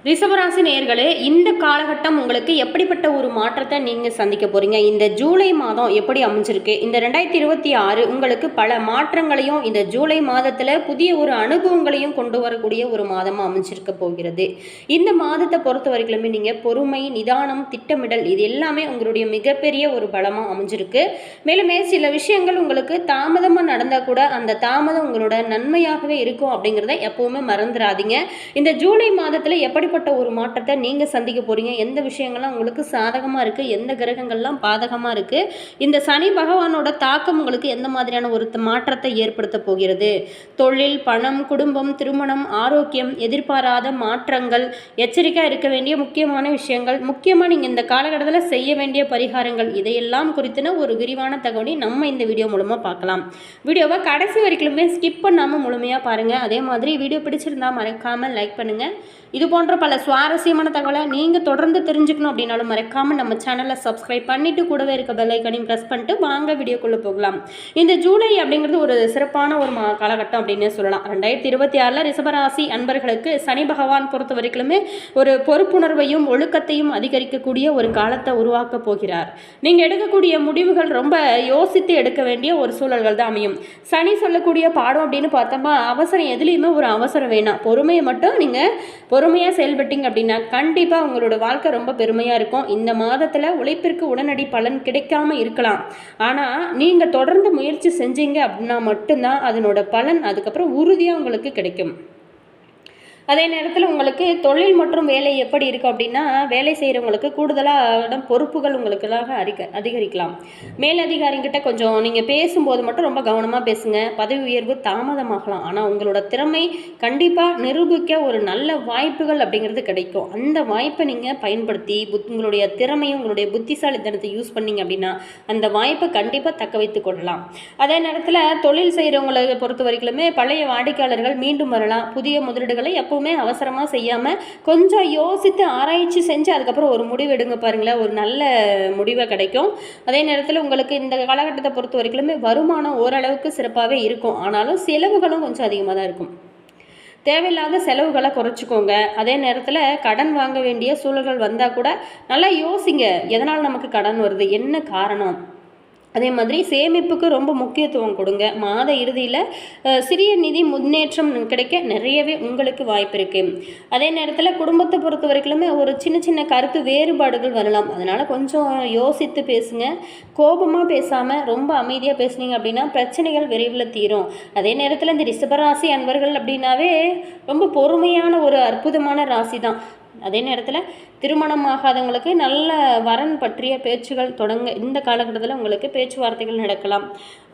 ரிஷபராசி நேயர்களே, இந்த காலகட்டம் உங்களுக்கு எப்படிப்பட்ட ஒரு மாற்றத்தை நீங்கள் சந்திக்க போகிறீங்க? இந்த ஜூலை மாதம் எப்படி அமைஞ்சிருக்கு? இந்த 2026 உங்களுக்கு பல மாற்றங்களையும் இந்த ஜூலை மாதத்தில் புதிய ஒரு அனுபவங்களையும் கொண்டு வரக்கூடிய ஒரு மாதமாக அமைஞ்சிருக்க போகிறது. இந்த மாதத்தை பொறுத்த வரைக்குமே நீங்கள் பொறுமை, நிதானம், திட்டமிடல் இது எல்லாமே உங்களுடைய மிகப்பெரிய ஒரு பலமாக அமைஞ்சிருக்கு. மேலுமே சில விஷயங்கள் உங்களுக்கு தாமதமாக நடந்தால் கூட அந்த தாமதம் உங்களோட நன்மையாகவே இருக்கும் அப்படிங்கிறத எப்பவுமே மறந்துடாதீங்க. இந்த ஜூலை மாதத்தில் எப்படி ஒரு மாற்றத்தை நீங்க சந்திக்க போறீங்க? எந்த விஷயங்கள்லாம் உங்களுக்கு சாதகமா இருக்கு, எந்த கிரகங்கள்லாம் பாதகமா இருக்கு, இந்த சனி பகவானோட தாக்கம் உங்களுக்கு எந்த மாதிரியான ஒரு மாற்றத்தை ஏற்படுத்த போகிறது? தொழில், பணம், குடும்பம், திருமணம், ஆரோக்கியம், எதிர்பாராத மாற்றங்கள், எச்சரிக்கையா இருக்க வேண்டிய முக்கியமான விஷயங்கள், முக்கியமா நீங்க இந்த காலகட்டத்தில் செய்ய வேண்டிய பரிகாரங்கள், இதையெல்லாம் குறித்துன ஒரு விரிவான தகவலை நம்ம இந்த வீடியோ மூலமா பார்க்கலாம். வீடியோவை கடைசி வரைக்குமே ஸ்கிப் பண்ணாம முழுமையா பாருங்க. அதே மாதிரி வீடியோ பிடிச்சிருந்தா மறக்காம லைக் பண்ணுங்க. இது போன்ற பல சுவாரஸ்யமான தகவலை நீங்கள் தொடர்ந்து தெரிஞ்சுக்கணும் அப்படின்னாலும் மறக்காமல் நம்ம சேனலை சப்ஸ்கிரைப் பண்ணிவிட்டு கூடவே இருக்க பெல் ஐக்கானையும் ப்ரெஸ் பண்ணிட்டு வாங்க வீடியோக்குள்ளே போகலாம். இந்த ஜூலை அப்படிங்கிறது ஒரு சிறப்பான ஒரு காலகட்டம் அப்படின்னே சொல்லலாம். 2026 ரிஷபராசி அன்பர்களுக்கு சனி பகவான் பொறுத்த வரைக்குமே ஒரு பொறுப்புணர்வையும் ஒழுக்கத்தையும் அதிகரிக்கக்கூடிய ஒரு காலத்தை உருவாக்க போகிறார். நீங்கள் எடுக்கக்கூடிய முடிவுகள் ரொம்ப யோசித்து எடுக்க வேண்டிய ஒரு சூழல்கள் தான் அமையும். சனி சொல்லக்கூடிய பாடம் அப்படின்னு பார்த்தோம்னா அவசரம் எதுலேயுமே ஒரு அவசரம் வேணாம். பொறுமையை மட்டும் நீங்கள் பொறுமையாக செயல்பட்டீங்க அப்படின்னா கண்டிப்பாக உங்களோட வாழ்க்கை ரொம்ப பெருமையாக இருக்கும். இந்த மாதத்தில் உழைப்பிற்கு உடனடி பலன் கிடைக்காம இருக்கலாம். ஆனால் நீங்கள் தொடர்ந்து முயற்சி செஞ்சீங்க அப்படின்னா மட்டும்தான் அதனோட பலன் அதுக்கப்புறம் உறுதியாக உங்களுக்கு கிடைக்கும். அதே நேரத்தில் உங்களுக்கு தொழில் மற்றும் வேலை எப்படி இருக்குது அப்படின்னா வேலை செய்கிறவங்களுக்கு கூடுதலாக பொறுப்புகள் உங்களுக்காக அதிகரிக்கலாம். மேலதிகாரிகிட்ட கொஞ்சம் நீங்கள் பேசும்போது மட்டும் ரொம்ப கவனமாக பேசுங்க. பதவி உயர்வு தாமதமாகலாம். ஆனால் உங்களோட திறமை கண்டிப்பாக நிரூபிக்க ஒரு நல்ல வாய்ப்புகள் அப்படிங்கிறது கிடைக்கும். அந்த வாய்ப்பை நீங்கள் பயன்படுத்தி உங்களுடைய திறமையும் உங்களுடைய புத்திசாலித்தனத்தை யூஸ் பண்ணிங்க அப்படின்னா அந்த வாய்ப்பை கண்டிப்பாக தக்க வைத்து கொள்ளலாம். அதே நேரத்தில் தொழில் செய்கிறவங்களை பொறுத்த வரைக்குமே பழைய வாடிக்கையாளர்கள் மீண்டும் வரலாம். புதிய முதலீடுகளை எப்பவுமே அவசரமாக செய்யாமல் கொஞ்சம் யோசித்து ஆராய்ச்சி செஞ்சு அதுக்கப்புறம் ஒரு முடிவு எடுங்க பாருங்களேன், ஒரு நல்ல முடிவை கிடைக்கும். அதே நேரத்தில் உங்களுக்கு இந்த காலகட்டத்தை பொறுத்த வரைக்குமே வருமானம் ஓரளவுக்கு சிறப்பாகவே இருக்கும். ஆனாலும் செலவுகளும் கொஞ்சம் அதிகமாக தான் இருக்கும். தேவையில்லாத செலவுகளை குறைச்சிக்கோங்க. அதே நேரத்தில் கடன் வாங்க வேண்டிய சூழல்கள் வந்தால் கூட நல்லா யோசிங்க, எதனால் நமக்கு கடன் வருது, என்ன காரணம். அதே மாதிரி சேமிப்புக்கு ரொம்ப முக்கியத்துவம் கொடுங்க. மாத இறுதியில் சிறிய நிதி முன்னேற்றம் கிடைக்க நிறையவே உங்களுக்கு வாய்ப்பு இருக்குது. அதே நேரத்தில் குடும்பத்தை பொறுத்த வரைக்குமே ஒரு சின்ன சின்ன கருத்து வேறுபாடுகள் வரலாம். அதனால் கொஞ்சம் யோசித்து பேசுங்க. கோபமாக பேசாமல் ரொம்ப அமைதியாக பேசுனீங்க அப்படின்னா பிரச்சனைகள் விரைவில் தீரும். அதே நேரத்தில் இந்த ரிஷபராசி அன்பர்கள் அப்படின்னாவே ரொம்ப பொறுமையான ஒரு அற்புதமான ராசி தான். அதே நேரத்தில் திருமணம் ஆகாதவங்களுக்கு நல்ல வரன் பற்றிய பேச்சுகள் தொடங்க இந்த காலகட்டத்தில் உங்களுக்கு பேச்சுவார்த்தைகள் நடக்கலாம்.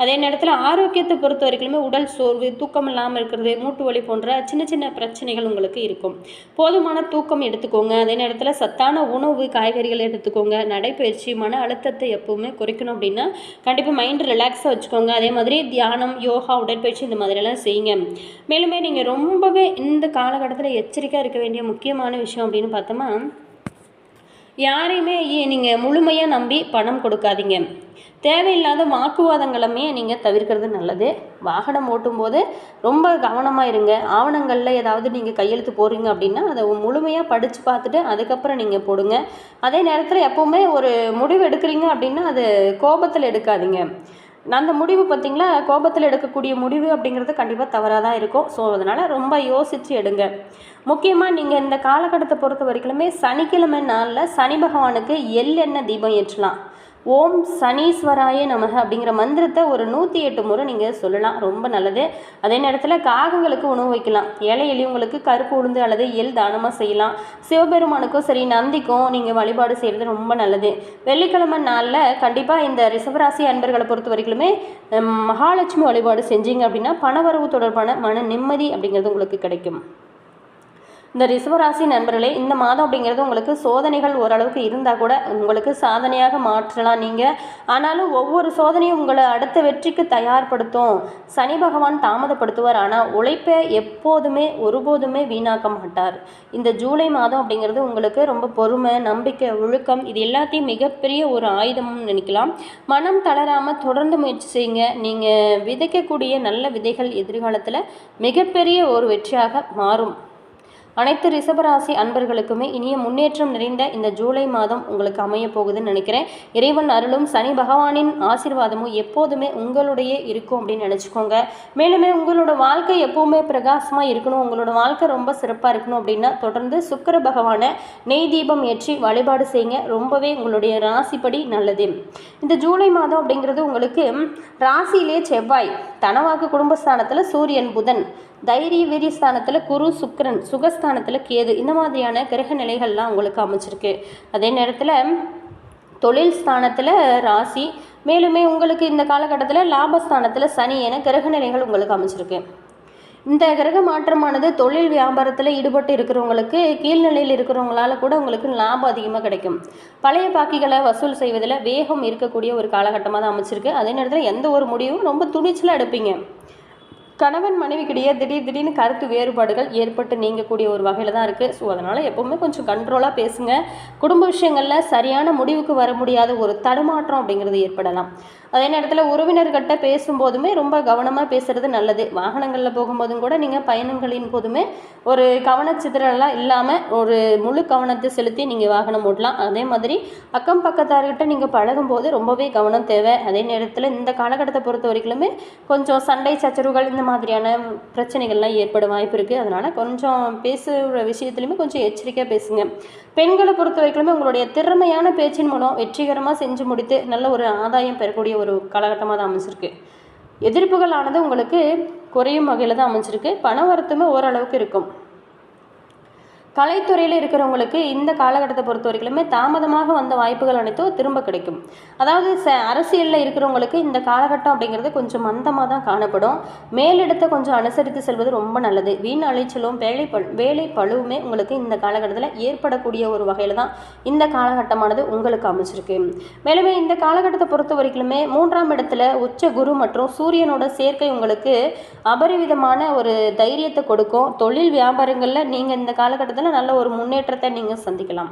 அதே நேரத்தில் ஆரோக்கியத்தை பொறுத்த வரைக்குமே உடல் சோர்வு, தூக்கம் இல்லாமல் இருக்கிறது, மூட்டு வலி போன்ற சின்ன சின்ன பிரச்சனைகள் உங்களுக்கு இருக்கும். போதுமான தூக்கம் எடுத்துக்கோங்க. அதே நேரத்தில் சத்தான உணவு, காய்கறிகள் எடுத்துக்கோங்க. நடைப்பயிற்சி மன அழுத்தத்தை எப்பவுமே குறைக்கணும் அப்படின்னா கண்டிப்பாக மைண்ட் ரிலாக்ஸாக வச்சுக்கோங்க. அதே மாதிரி தியானம், யோகா, உடற்பயிற்சி இந்த மாதிரிலாம் செய்யுங்க. மேலுமே நீங்கள் ரொம்பவே இந்த காலகட்டத்தில் எச்சரிக்கையாக இருக்க வேண்டிய முக்கியமான விஷயம் அப்படின்னு பார்த்தோமா, யாரையுமே நீங்கள் முழுமையாக நம்பி பணம் கொடுக்காதீங்க. தேவையில்லாத வாக்குவாதங்களுமே நீங்கள் தவிர்க்கிறது நல்லது. வாகனம் ஓட்டும்போது ரொம்ப கவனமாக இருங்க. ஆவணங்களில் ஏதாவது நீங்கள் கையெழுத்து போடுறீங்க அப்படின்னா அதை முழுமையாக படித்து பார்த்துட்டு அதுக்கப்புறம் நீங்கள் போடுங்க. அதே நேரத்தில் எப்போவுமே ஒரு முடிவு எடுக்கிறீங்க அப்படின்னா அது கோபத்தில் எடுக்காதீங்க. அந்த முடிவு பார்த்திங்களா, கோபத்தில் எடுக்கக்கூடிய முடிவு அப்படிங்கிறது கண்டிப்பாக தவறாக தான் இருக்கும். ஸோ அதனால் ரொம்ப யோசித்து எடுங்க. முக்கியமாக நீங்கள் இந்த காலகட்டத்தை பொறுத்த வரைக்குமே சனிக்கிழமை நாளில் சனி பகவானுக்கு எள்ளெண்ணெய் தீபம் ஏற்றலாம். ஓம் சனீஸ்வராய நமக அப்படிங்கிற மந்திரத்தை ஒரு 108 முறை நீங்கள் சொல்லலாம். ரொம்ப நல்லது. அதே நேரத்தில் காகங்களுக்கு உணவு வைக்கலாம். ஏழை எளியவங்களுக்கு கருப்பு உளுந்து அல்லது எள் தானமாக செய்யலாம். சிவபெருமானுக்கும் சரி நந்திக்கும் நீங்கள் வழிபாடு செய்கிறது ரொம்ப நல்லது. வெள்ளிக்கிழமை நாளில் கண்டிப்பாக இந்த ரிஷபராசி அன்பர்களை பொறுத்த வரைக்குமே மகாலட்சுமி வழிபாடு செஞ்சீங்க அப்படின்னா பணவரவு தொடர்பான மன நிம்மதி அப்படிங்கிறது உங்களுக்கு கிடைக்கும். இந்த ரிஷபராசி நண்பர்களே, இந்த மாதம் அப்படிங்கிறது உங்களுக்கு சோதனைகள் ஓரளவுக்கு இருந்தால் கூட உங்களுக்கு சாதனையாக மாற்றலாம் நீங்கள். ஆனாலும் ஒவ்வொரு சோதனையும் உங்களை அடுத்த வெற்றிக்கு தயார்படுத்தும். சனி பகவான் தாமதப்படுத்துவார், ஆனால் உழைப்பை எப்போதுமே ஒருபோதுமே வீணாக்க மாட்டார். இந்த ஜூலை மாதம் அப்படிங்கிறது உங்களுக்கு ரொம்ப பொறுமை, நம்பிக்கை, ஒழுக்கம் இது எல்லாத்தையும் மிகப்பெரிய ஒரு ஆயுதம்னு நினைக்கலாம். மனம் தளராமல் தொடர்ந்து முயற்சி செய்யுங்க. நீங்கள் விதைக்கக்கூடிய நல்ல விதைகள் எதிர்காலத்தில் மிகப்பெரிய ஒரு வெற்றியாக மாறும். அனைத்து ரிஷபராசி அன்பர்களுக்குமே இனிய முன்னேற்றம் நிறைந்த இந்த ஜூலை மாதம் உங்களுக்கு அமைய போகுதுன்னு நினைக்கிறேன். இறைவன் அருளும் சனி பகவானின் ஆசீர்வாதமும் எப்போதுமே உங்களுடைய இருக்கும் அப்படின்னு நினச்சிக்கோங்க. மேலுமே உங்களோட வாழ்க்கை எப்போவுமே பிரகாசமாக இருக்கணும், உங்களோட வாழ்க்கை ரொம்ப சிறப்பாக இருக்கணும் அப்படின்னா தொடர்ந்து சுக்கிர பகவானை நெய் தீபம் ஏற்றி வழிபாடு செய்யுங்க. ரொம்பவே உங்களுடைய ராசிப்படி நல்லது. இந்த ஜூலை மாதம் அப்படிங்கிறது உங்களுக்கு ராசியிலே செவ்வாய், தனவாக்கு குடும்பஸ்தானத்தில் சூரியன், புதன், தைரிய வீரியஸ்தானத்தில் குரு, சுக்கிரன், சுகஸ்தானத்தில் கேது, இந்த மாதிரியான கிரக நிலைகள்லாம் உங்களுக்கு அமைச்சிருக்கு. அதே நேரத்தில் தொழில் ஸ்தானத்தில் ராசி, மேலுமே உங்களுக்கு இந்த காலகட்டத்தில் லாபஸ்தானத்தில் சனி என கிரக நிலைகள் உங்களுக்கு அமைச்சிருக்கு. இந்த கிரக மாற்றமானது தொழில் வியாபாரத்தில் ஈடுபட்டு இருக்கிறவங்களுக்கு, கீழ்நிலையில் இருக்கிறவங்களால கூட உங்களுக்கு லாபம் அதிகமாக கிடைக்கும். பழைய பாக்கிகளை வசூல் செய்வதில் வேகம் இருக்கக்கூடிய ஒரு காலகட்டமாக தான் அமைச்சிருக்கு. அதே நேரத்தில் எந்த ஒரு முடிவும் ரொம்ப துணிச்சலாக எடுப்பீங்க. கணவன் மனைவிக்கிடையே திடீர்னு கருத்து வேறுபாடுகள் ஏற்பட்டு நீங்கக்கூடிய ஒரு வகையில் தான் இருக்குது. ஸோ அதனால் எப்போவுமே கொஞ்சம் கண்ட்ரோலாக பேசுங்க. குடும்ப விஷயங்களில் சரியான முடிவுக்கு வர முடியாத ஒரு தடுமாற்றம் அப்படிங்கிறது ஏற்படலாம். அதே நேரத்தில் உறவினர்கிட்ட பேசும்போதுமே ரொம்ப கவனமாக பேசுகிறது நல்லது. வாகனங்களில் போகும்போதும் கூட நீங்கள் பயணங்களின் போதுமே ஒரு கவனச்சிதறலாம் இல்லாமல் ஒரு முழு கவனத்தை செலுத்தி நீங்கள் வாகனம் ஓட்டலாம். அதே மாதிரி அக்கம் பக்கத்தார்கிட்ட நீங்கள் பழகும்போது ரொம்பவே கவனம் தேவை. அதே நேரத்தில் இந்த காலகட்டத்தை பொறுத்த வரைக்குமே கொஞ்சம் சண்டை சச்சரவுகள் இந்த மாதிரியான பிரச்சனைகள்லாம் ஏற்பட வாய்ப்பு இருக்குது. அதனால் கொஞ்சம் பேசுகிற விஷயத்துலையுமே கொஞ்சம் எச்சரிக்கையாக பேசுங்க. பெண்களை பொறுத்த வரைக்குமே உங்களுடைய திறமையான பேச்சின் மூலம் வெற்றிகரமாக செஞ்சு முடித்து நல்ல ஒரு ஆதாயம் பெறக்கூடிய ஒரு காலகட்டமாக தான் அமைச்சிருக்கு. எதிர்ப்புகளானது உங்களுக்கு குறையும் வகையில் தான் அமைச்சிருக்கு. பண வரத்துமே ஓரளவுக்கு இருக்கும். கலைத்துறையில் இருக்கிறவங்களுக்கு இந்த காலகட்டத்தை பொறுத்த வரைக்குமே தாமதமாக வந்த வாய்ப்புகள் அனைத்தும் திரும்ப கிடைக்கும். அதாவது அரசியலில் இருக்கிறவங்களுக்கு இந்த காலகட்டம் அப்படிங்கிறது கொஞ்சம் மந்தமாக தான் காணப்படும். மேலிடத்தை கொஞ்சம் அனுசரித்து செல்வது ரொம்ப நல்லது. வீண் அலைச்சலும் வேலை பழுவுமே உங்களுக்கு இந்த காலகட்டத்தில் ஏற்படக்கூடிய ஒரு வகையில் தான் இந்த காலகட்டமானது உங்களுக்கு அமைச்சிருக்கு. மேலுமே இந்த காலகட்டத்தை பொறுத்த வரைக்குமே 3ஆம் இடத்துல உச்ச குரு மற்றும் சூரியனோட சேர்க்கை உங்களுக்கு அபரிவிதமான ஒரு தைரியத்தை கொடுக்கும். தொழில் வியாபாரங்களில் நீங்கள் இந்த காலகட்டத்தில் நல்ல ஒரு முன்னேற்றத்தை நீங்கள் சந்திக்கலாம்.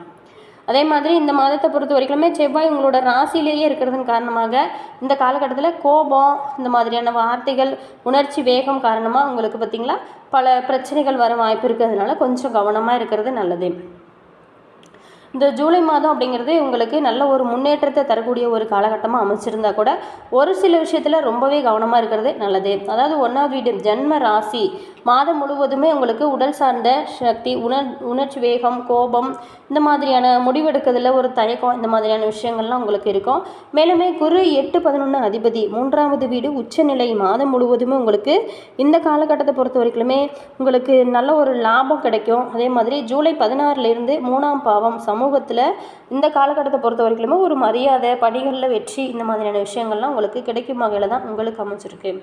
அதே மாதிரி இந்த மாதத்தை பொறுத்த வரைக்குமே செவ்வாய் உங்களோட ராசியிலேயே இருக்கிறதன் காரணமாக இந்த காலகட்டத்தில் கோபம், இந்த மாதிரியான வார்த்தைகள், உணர்ச்சி வேகம் காரணமாக உங்களுக்கு பார்த்திங்களா பல பிரச்சனைகள் வர வாய்ப்பு இருக்குது. அதனால் கொஞ்சம் கவனமாக இருக்கிறது நல்லது. இந்த ஜூலை மாதம் அப்படிங்கிறது உங்களுக்கு நல்ல ஒரு முன்னேற்றத்தை தரக்கூடிய ஒரு காலகட்டமாக அமைச்சிருந்தா கூட ஒரு சில விஷயத்தில் ரொம்பவே கவனமாக இருக்கிறது நல்லது. அதாவது 1ஆவது வீடு ஜன்ம ராசி மாதம் முழுவதுமே உங்களுக்கு உடல் சார்ந்த சக்தி, உணர்ச்சி வேகம், கோபம், இந்த மாதிரியான முடிவெடுக்கிறதுல ஒரு தயக்கம், இந்த மாதிரியான விஷயங்கள்லாம் உங்களுக்கு இருக்கும். மேலுமே குரு 8-11 அதிபதி 3ஆவது வீடு உச்சநிலை மாதம் முழுவதுமே உங்களுக்கு இந்த காலகட்டத்தை பொறுத்த வரைக்குமே உங்களுக்கு நல்ல ஒரு லாபம் கிடைக்கும். அதே மாதிரி ஜூலை 16லேருந்து 3ஆம் பாவம் சமூகத்தில் இந்த காலகட்டத்தை பொறுத்த வரைக்குமே ஒரு மரியாதை, பணிகளில் வெற்றி, இந்த மாதிரியான விஷயங்கள்லாம் உங்களுக்கு கிடைக்கும் வகையில் தான் உங்களுக்கு அமைச்சிருக்கு.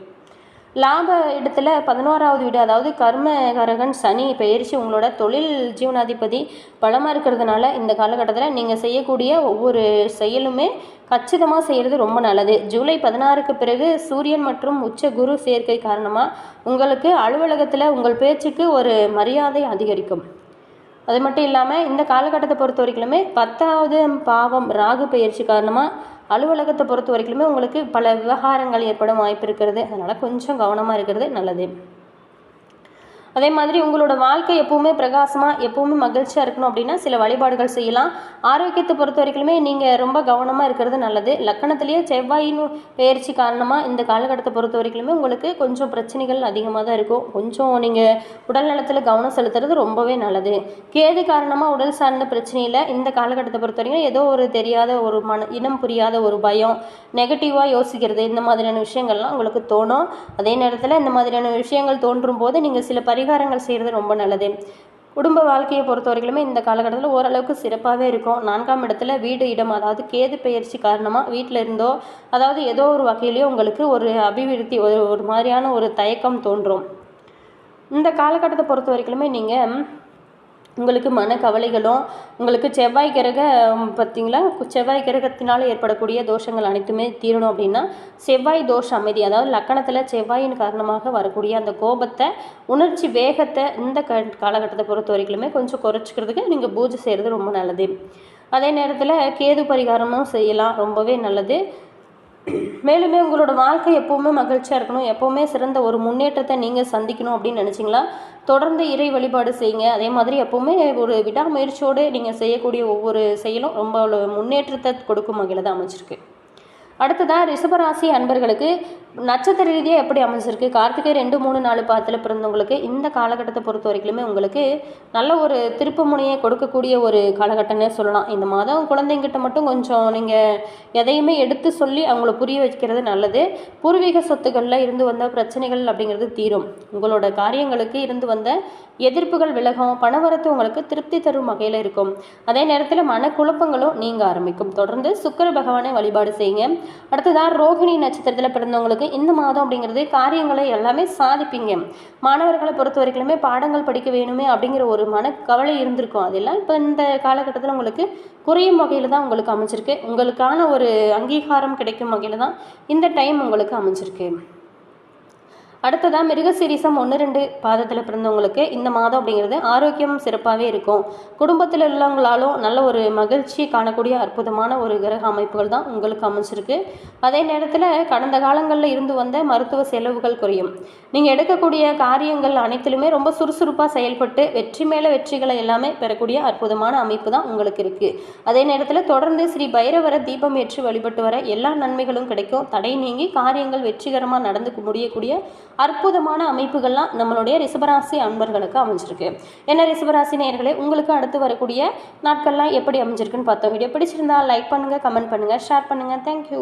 லாப இடத்துல 11ஆவது வீடு அதாவது கர்மகரகன் சனி பெயர்ச்சி உங்களோட தொழில் ஜீவனாதிபதி பலமாக இருக்கிறதுனால இந்த காலகட்டத்தில் நீங்கள் செய்யக்கூடிய ஒவ்வொரு செயலுமே கச்சிதமாக செய்கிறது ரொம்ப நல்லது. ஜூலை 16க்கு பிறகு சூரியன் மற்றும் உச்ச குரு சேர்க்கை காரணமாக உங்களுக்கு அலுவலகத்தில் உங்கள் பேச்சுக்கு ஒரு மரியாதை அதிகரிக்கும். அது மட்டும் இல்லாமல் இந்த காலகட்டத்தை பொறுத்த வரைக்குமே 10ஆவது பாவம் ராகு பெயர்ச்சி காரணமாக அலுவலகத்தை பொறுத்த வரைக்குமே உங்களுக்கு பல விவகாரங்கள் ஏற்படும் வாய்ப்பு இருக்கிறது. அதனால் கொஞ்சம் கவனமாக இருக்கிறது நல்லது. அதே மாதிரி உங்களோட வாழ்க்கை எப்போவுமே பிரகாசமாக எப்போவுமே மகிழ்ச்சியாக இருக்கணும் அப்படின்னா சில வழிபாடுகள் செய்யலாம். ஆரோக்கியத்தை பொறுத்த வரைக்குமே நீங்கள் ரொம்ப கவனமாக இருக்கிறது நல்லது. லக்கணத்திலேயே செவ்வாயின் பெயர்ச்சி காரணமாக இந்த காலகட்டத்தை பொறுத்த வரைக்குமே உங்களுக்கு கொஞ்சம் பிரச்சனைகள் அதிகமாக தான் இருக்கும். கொஞ்சம் நீங்கள் உடல் நலத்தில் கவனம் செலுத்துறது ரொம்பவே நல்லது. கேது காரணமாக உடல் சார்ந்த பிரச்சனையில் இந்த காலகட்டத்தை பொறுத்த வரைக்கும் ஏதோ ஒரு தெரியாத ஒரு இனம் புரியாத ஒரு பயம், நெகட்டிவாக யோசிக்கிறது, இந்த மாதிரியான விஷயங்கள்லாம் உங்களுக்கு தோணும். அதே நேரத்தில் இந்த மாதிரியான விஷயங்கள் தோன்றும் போது நீங்கள் சில பரிகாரங்கள் செய்கிறது ரொம்ப நல்லது. குடும்ப வாழ்க்கையை பொறுத்த வரைக்குமே இந்த காலகட்டத்தில் ஓரளவுக்கு சிறப்பாகவே இருக்கும். 4ஆம் இடத்துல வீடு இடம் அதாவது கேது பெயர்ச்சி காரணமாக வீட்டில் இருந்தோ அதாவது ஏதோ ஒரு வகையிலையோ உங்களுக்கு ஒரு அபிவிருத்தி ஒரு மாதிரியான ஒரு தயக்கம் தோன்றும். இந்த காலகட்டத்தை பொறுத்த வரைக்குமே நீங்கள் உங்களுக்கு மனக்கவலைகளும் உங்களுக்கு செவ்வாய் கிரக பார்த்திங்களா செவ்வாய் கிரகத்தினால் ஏற்படக்கூடிய தோஷங்கள் அனைத்துமே தீரணும் அப்படின்னா செவ்வாய் தோஷ அமைதி அதாவது லக்கணத்தில் செவ்வாயின் காரணமாக வரக்கூடிய அந்த கோபத்தை, உணர்ச்சி வேகத்தை இந்த காலகட்டத்தை பொறுத்த வரைக்குமே கொஞ்சம் குறைச்சிக்கிறதுக்கு நீங்கள் பூஜை செய்கிறது ரொம்ப நல்லது. அதே நேரத்தில் கேது பரிகாரமும் செய்யலாம், ரொம்பவே நல்லது. மேலுமே உங்களோட வாழ்க்கை எப்போவுமே மகிழ்ச்சியாக இருக்கணும், எப்போவுமே சிறந்த ஒரு முன்னேற்றத்தை நீங்கள் சந்திக்கணும் அப்படின்னு நினச்சிங்களா, தொடர்ந்து இறை வழிபாடு செய்யுங்க. அதே மாதிரி எப்போவுமே ஒரு விடாமுயற்சியோடு நீங்கள் செய்யக்கூடிய ஒவ்வொரு செயலும் ரொம்ப முன்னேற்றத்தை கொடுக்கும் வகையில் தான் அமைச்சிருக்கு. அடுத்ததாக ரிஷபராசி அன்பர்களுக்கு நட்சத்திர ரீதியாக எப்படி அமைஞ்சிருக்கு, கார்த்திகை 2, 3, 4 பாதத்தில் பிறந்தவங்களுக்கு இந்த காலகட்டத்தை பொறுத்த வரைக்குமே உங்களுக்கு நல்ல ஒரு திருப்பு முனையை கொடுக்கக்கூடிய ஒரு காலகட்டம்னே சொல்லலாம். இந்த மாதம் குழந்தைங்கிட்ட மட்டும் கொஞ்சம் நீங்கள் எதையுமே எடுத்து சொல்லி அவங்கள புரிய வைக்கிறது நல்லது. பூர்வீக சொத்துக்களில் இருந்து வந்த பிரச்சனைகள் அப்படிங்கிறது தீரும். உங்களோட காரியங்களுக்கு இருந்து வந்த எதிர்ப்புகள் விலகும். பணவரத்து உங்களுக்கு திருப்தி தரும் வகையில் இருக்கும். அதே நேரத்தில் மனக்குழப்பங்களும் நீங்க ஆரம்பிக்கும். தொடர்ந்து சுக்கிர பகவானை வழிபாடு செய்யுங்க. அடுத்ததாக ரோகிணி நட்சத்திரத்தில் பிறந்தவங்களுக்கு இந்த மாதம் அப்படிங்கிறது காரியங்களை எல்லாமே சாதிப்பீங்க. மாணவர்களை பொறுத்த வரைக்குமே பாடங்கள் படிக்க வேணுமே அப்படிங்கிற ஒரு மனக்கவலை இருந்திருக்கும். அதெல்லாம் இப்போ இந்த காலகட்டத்தில் உங்களுக்கு குறையும் வகையில் தான் உங்களுக்கு அமைஞ்சிருக்கு. உங்களுக்கான ஒரு அங்கீகாரம் கிடைக்கும் வகையில் தான் இந்த டைம் உங்களுக்கு அமைஞ்சிருக்கு. அடுத்ததாக மிருகசீரிசம் 1, 2 பாதத்தில் பிறந்தவங்களுக்கு இந்த மாதம் அப்படிங்கிறது ஆரோக்கியம் சிறப்பாகவே இருக்கும். குடும்பத்தில் உள்ளவங்களாலும் நல்ல ஒரு மகிழ்ச்சி காணக்கூடிய அற்புதமான ஒரு கிரக அமைப்புகள் தான் உங்களுக்கு அமைச்சிருக்கு. அதே நேரத்தில் கடந்த காலங்களில் இருந்து வந்த மருத்துவ செலவுகள் குறையும். நீங்கள் எடுக்கக்கூடிய காரியங்கள் அனைத்திலுமே ரொம்ப சுறுசுறுப்பாக செயல்பட்டு வெற்றி மேலே வெற்றிகளை எல்லாமே பெறக்கூடிய அற்புதமான அமைப்பு தான் உங்களுக்கு இருக்குது. அதே நேரத்தில் தொடர்ந்து ஸ்ரீ பைரவரை தீபம் ஏற்றி வழிபட்டு வர எல்லா நன்மைகளும் கிடைக்கும். தடை நீங்கி காரியங்கள் வெற்றிகரமாக நடந்து முடியக்கூடிய அற்புதமான அமைப்புகள்லாம் நம்மளுடைய ரிஷபராசி அன்பர்களுக்கு அமைஞ்சிருக்கு. என்ன ரிஷபராசி நேயர்களே, உங்களுக்கு அடுத்து வரக்கூடிய நாட்கள்லாம் எப்படி அமைஞ்சிருக்குன்னு பார்த்தோம். வீடியோ பிடிச்சிருந்தா லைக் பண்ணுங்கள், கமெண்ட் பண்ணுங்கள், ஷேர் பண்ணுங்கள். தேங்க்யூ.